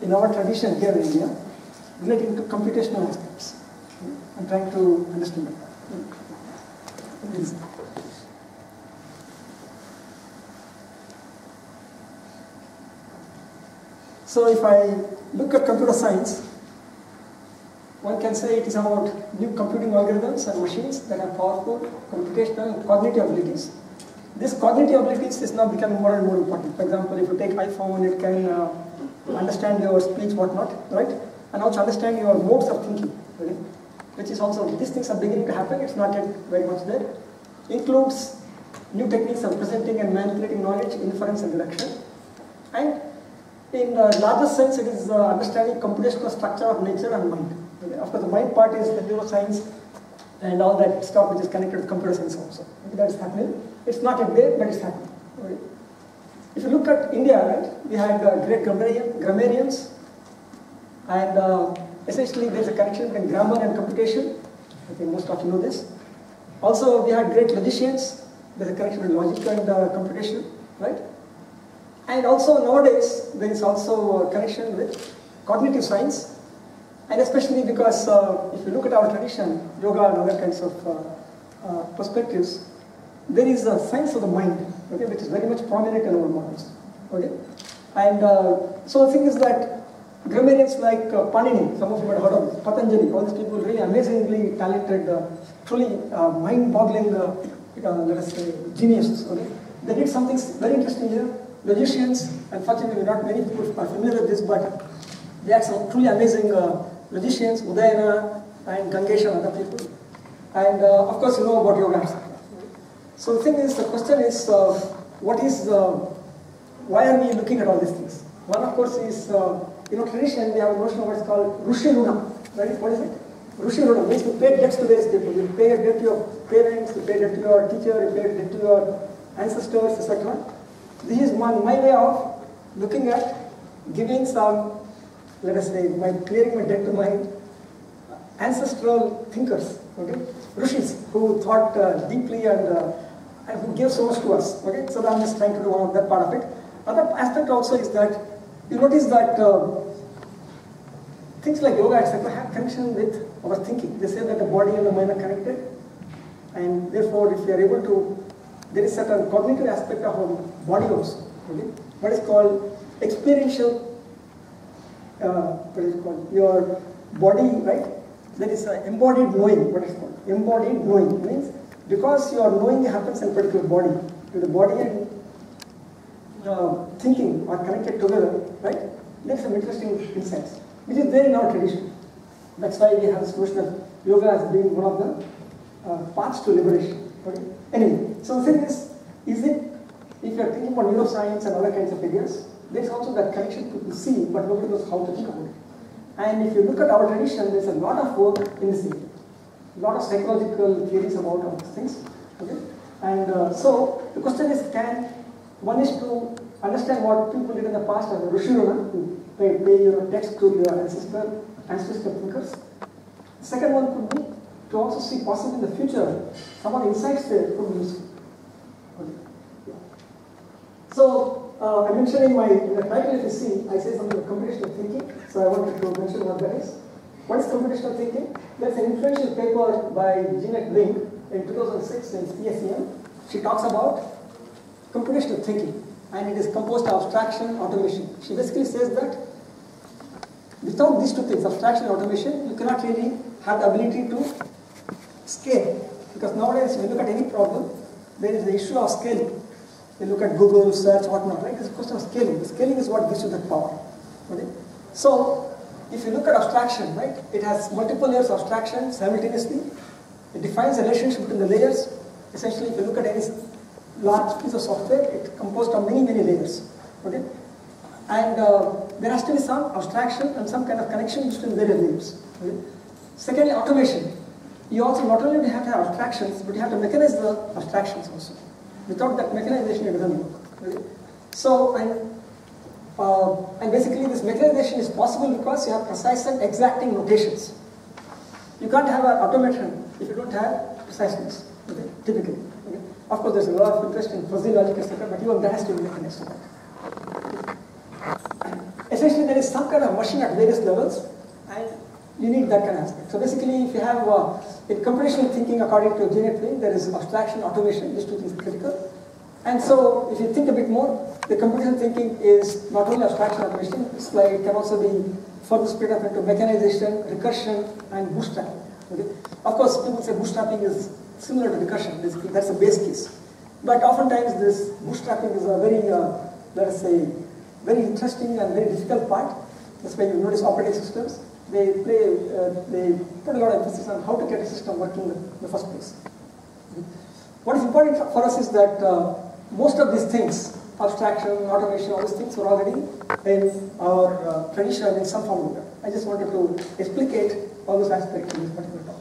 in our tradition here in India, relating to computational aspects. I'm trying to understand that. So if I look at computer science, one can say it is about new computing algorithms and machines that have powerful computational and cognitive abilities. This cognitive abilities is now becoming more and more important. For example, if you take iPhone, it can understand your speech, whatnot, right? And also understand your modes of thinking, right? Which is also, these things are beginning to happen, it's not yet very much there. Includes new techniques of presenting and manipulating knowledge, inference and deduction. And in the larger sense, it is understanding computational structure of nature and mind. Okay? Of course, the mind part is the neuroscience and all that stuff which is connected with computer science also. Okay? That is happening. It's not yet there, but it's happening. Okay? If you look at India, right, we had great grammarians, and essentially there is a connection between grammar and computation. I think most of you know this. Also, we had great logicians. There is a connection between logic and computation, right? And also nowadays, there is also a connection with cognitive science, and especially because if you look at our tradition, yoga and other kinds of perspectives, there is a science of the mind, okay, which is very much prominent in our models. Okay? And so the thing is that grammarians like Panini, some of you might have heard of Patanjali, all these people really amazingly talented, truly mind-boggling, let us say, geniuses. Okay? They did something very interesting here. Logicians, unfortunately not many people are familiar with this, but they had some truly amazing logicians, Udayana and Gangesh and other people. And of course you know about yoga. So the thing is, the question is, why are we looking at all these things? One of course is, tradition, we have a notion of what is called Rushi Runa, right? What is it? Rushi Runa means to pay debts to various people. You pay a debt to your parents, you pay a debt to your teacher, you pay a debt to your ancestors, etc. This is my way of looking at giving some, let us say, clearing my debt to my ancestral thinkers, okay? Rishis, who thought deeply and who gave so much to us, okay? So I'm just trying to do one of that part of it. Another aspect also is that you notice that things like yoga, etc., have connection with our thinking. They say that the body and the mind are connected, and therefore, if we are able to, there is certain cognitive aspect of our body also. Okay? What is called experiential, what is it called? Your body, right? There is embodied knowing, what is called? Embodied knowing means because your knowing happens in a particular body, the body and thinking are connected together, right? There is some interesting insights, which is there in our tradition. That's why we have this notion of yoga as being one of the paths to liberation. Okay? Anyway, so the thing is it, if you are thinking about neuroscience and other kinds of areas, there is also that connection people see, but nobody knows how to think about it. And if you look at our tradition, there is a lot of work in this area. A lot of psychological theories about all these things. Okay? And so the question is, one is to understand what people did in the past as a Rushiruna, to pay your debts to your ancestral thinkers. The second one could be to also see possibly in the future some of the insights there could be useful. Okay. Yeah. So I mentioned in the title, if you see, I say something about computational thinking. So I wanted to mention what that is. What is computational thinking? That's an influential paper by Jeanette Wing in 2006 in CSEM. She talks about computational thinking, and it is composed of abstraction, automation. She basically says that without these two things, abstraction and automation, you cannot really have the ability to scale. Because nowadays, when you look at any problem, there is the issue of scaling. You look at Google, search, whatnot, right? It's a question of scaling. The scaling is what gives you that power. Okay? So, if you look at abstraction, right, it has multiple layers of abstraction simultaneously. It defines the relationship between the layers. Essentially, if you look at any large piece of software, it's composed of many, many layers. Okay? And there has to be some abstraction and some kind of connection between various layers. Okay? Secondly, automation. You also not only have to have abstractions, but you have to mechanize the abstractions also. Without that mechanization, it doesn't work. Okay? So, and basically this mechanization is possible because you have precise and exacting notations. You can't have an automation if you don't have preciseness, okay? Typically. Okay? Of course, there's a lot of interest in fuzzy logic, etc., but even that has to be mechanized. essentially there is some kind of machine at various levels, and you need that kind of aspect. So basically, if you have in computational thinking, according to Janet Wing, there is abstraction, automation. These two things are critical. And so, if you think a bit more, the computational thinking is not only abstraction, automation. It's like it can also be further split up into mechanization, recursion, and bootstrapping. Okay? Of course, people say bootstrapping is similar to recursion. Basically, that's a base case. But oftentimes, this bootstrapping is a very, let us say, very interesting and very difficult part. That's why you notice operating systems. They put a lot of emphasis on how to get a system working in the first place. What is important for us is that most of these things, abstraction, automation, all these things were already in our tradition in some form or other. I just wanted to explicate all those aspects in this particular talk.